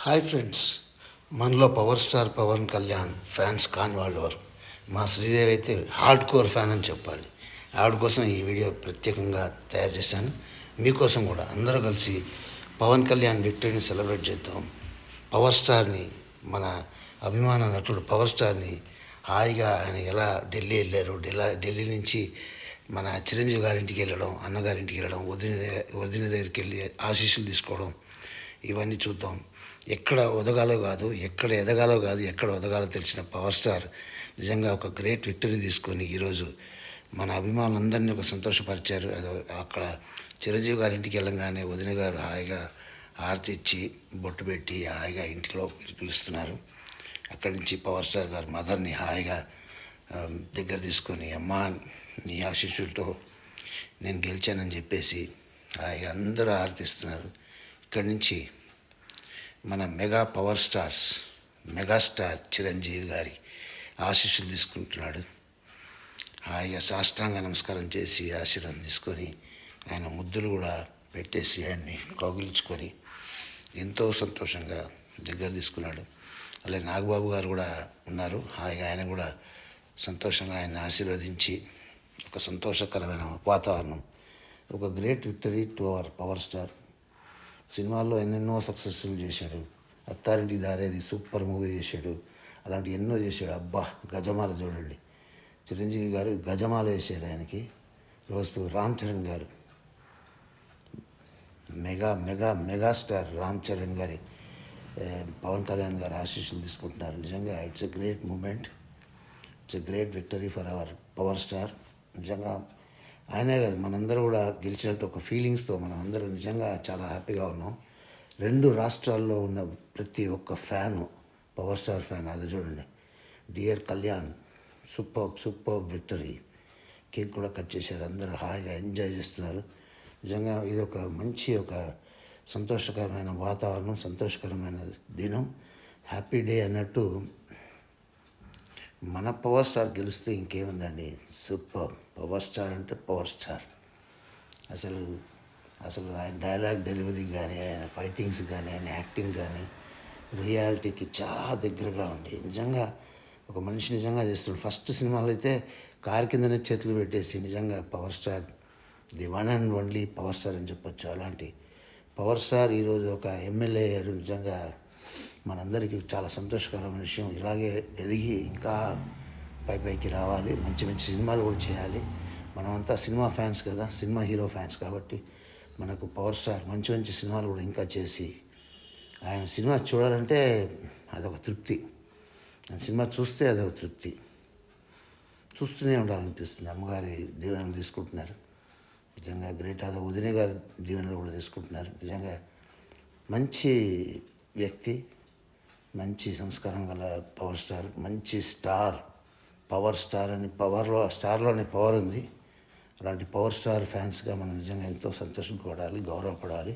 Hi friends, మనలో power star Pawan Kalyan fans కాని వాళ్ళు ఎవరు? మా శ్రీదేవి అయితే హార్డ్ కోర్ ఫ్యాన్ అని చెప్పాలి. ఆవిడ కోసం ఈ వీడియో ప్రత్యేకంగా తయారు చేశాను. మీకోసం కూడా అందరూ కలిసి పవన్ కళ్యాణ్ విక్టరీని సెలబ్రేట్ చేద్దాం. పవర్ స్టార్ని, మన అభిమాన నటుడు పవర్ స్టార్ని హాయిగా ఆయన ఎలా ఢిల్లీ వెళ్ళారు, ఢిల్లీ నుంచి మన చిరంజీవి గారింటికి వెళ్ళడం, అన్నగారింటికి వెళ్ళడం, వదిన దగ్గరికి వెళ్ళి ఆశీస్సులు తీసుకోవడం, ఇవన్నీ చూద్దాం. ఎక్కడ ఒదగాలో కాదు, ఎక్కడ ఎదగాలో కాదు, ఎక్కడ ఒదగాలో తెలిసిన పవర్ స్టార్ నిజంగా ఒక గ్రేట్ విక్టరీ తీసుకొని ఈరోజు మన అభిమానులందరినీ ఒక సంతోషపరిచారు. అది అక్కడ చిరంజీవి గారి ఇంటికి వెళ్ళంగానే వదిన గారు హాయిగా హారతి ఇచ్చి బొట్టు పెట్టి హాయిగా ఇంటిలో పిలుస్తున్నారు. అక్కడి నుంచి పవర్ స్టార్ గారు మదర్ని హాయిగా దగ్గర తీసుకొని, అమ్మా నీ ఆశీస్సులతో నేను గెలిచానని చెప్పేసి హాయిగా అందరూ హారతిస్తున్నారు. ఇక్కడి నుంచి మన మెగాస్టార్ చిరంజీవి గారి ఆశీస్సులు తీసుకుంటున్నాడు. హాయిగా సాష్టాంగ నమస్కారం చేసి ఆశీర్వాదం తీసుకొని ఆయన ముద్దులు కూడా పెట్టేసి ఆయన్ని కౌగిలించుకొని ఎంతో సంతోషంగా దగ్గర తీసుకున్నాడు. అలాగే నాగబాబు గారు కూడా ఉన్నారు. హాయిగా ఆయన కూడా సంతోషంగా ఆయన్ని ఆశీర్వదించి ఒక సంతోషకరమైన వాతావరణం, ఒక great victory to our power star. సినిమాల్లో ఎన్నెన్నో సక్సెస్ఫుల్ చేశాడు. అత్తారింటికి దారేది సూపర్ మూవీ చేశాడు. అలాంటి ఎన్నో చేశాడు. అబ్బా, గజమాల చూడండి, చిరంజీవి గారు గజమాల వేసాడు ఆయనకి. రోజు రామ్ చరణ్ గారు మెగాస్టార్ రామ్ చరణ్ గారి పవన్ కళ్యాణ్ గారు ఆశీస్సులు తీసుకుంటున్నారు. నిజంగా it's a great moment, it's a great victory for our power star. నిజంగా ఆయనే కాదు, మనందరూ కూడా గెలిచినట్టు ఒక ఫీలింగ్స్తో మనం అందరూ నిజంగా చాలా హ్యాపీగా ఉన్నాం. 2 రాష్ట్రాల్లో ఉన్న ప్రతి ఒక్క ఫ్యాను పవర్ స్టార్ ఫ్యాన్. అది చూడండి, dear Kalyan, super victory. Cake కూడా కట్ చేశారు. అందరూ హాయిగా ఎంజాయ్ చేస్తున్నారు. నిజంగా ఇది ఒక మంచి, ఒక సంతోషకరమైన వాతావరణం, సంతోషకరమైన దినం, హ్యాపీ డే అన్నట్టు. మన పవర్ స్టార్ గెలిస్తే ఇంకేముందండి, సూపర్. పవర్ స్టార్ అంటే పవర్ స్టార్. అసలు ఆయన డైలాగ్ డెలివరీ కానీ, ఆయన ఫైటింగ్స్ కానీ, ఆయన యాక్టింగ్ కానీ రియాలిటీకి చాలా దగ్గరగా ఉండి నిజంగా ఒక మనిషి నిజంగా చేస్తున్నాడు. ఫస్ట్ సినిమాలో అయితే కారు కిందనే చేతులు పెట్టేసి నిజంగా power star, the one and only power star అని చెప్పొచ్చు. అలాంటి పవర్ స్టార్ ఈరోజు ఒక ఎమ్మెల్యే అయ్యారు. నిజంగా మనందరికీ చాలా సంతోషకరమైన విషయం. ఇలాగే ఎదిగి ఇంకా పైకి రావాలి, మంచి మంచి సినిమాలు కూడా చేయాలి. మనమంతా సినిమా ఫ్యాన్స్ కదా, సినిమా హీరో ఫ్యాన్స్ కాబట్టి మనకు పవర్ స్టార్ మంచి మంచి సినిమాలు కూడా ఇంకా చేసి, ఆయన సినిమా చూడాలంటే అదొక తృప్తి, ఆయన సినిమా చూస్తే అదొక తృప్తి, చూస్తూనే ఉండాలనిపిస్తుంది. అమ్మగారి దీవెనలు తీసుకుంటున్నారు, నిజంగా గ్రేట్. అదో వదిన గారి దీవెనలు కూడా తీసుకుంటున్నారు. నిజంగా మంచి వ్యక్తి, మంచి సంస్కారం గల పవర్ స్టార్, మంచి స్టార్. పవర్ స్టార్ అని స్టార్లోనే పవర్ ఉంది. అలాంటి పవర్ స్టార్ ఫ్యాన్స్గా మనం నిజంగా ఎంతో సంతోషపడాలి, గౌరవపడాలి.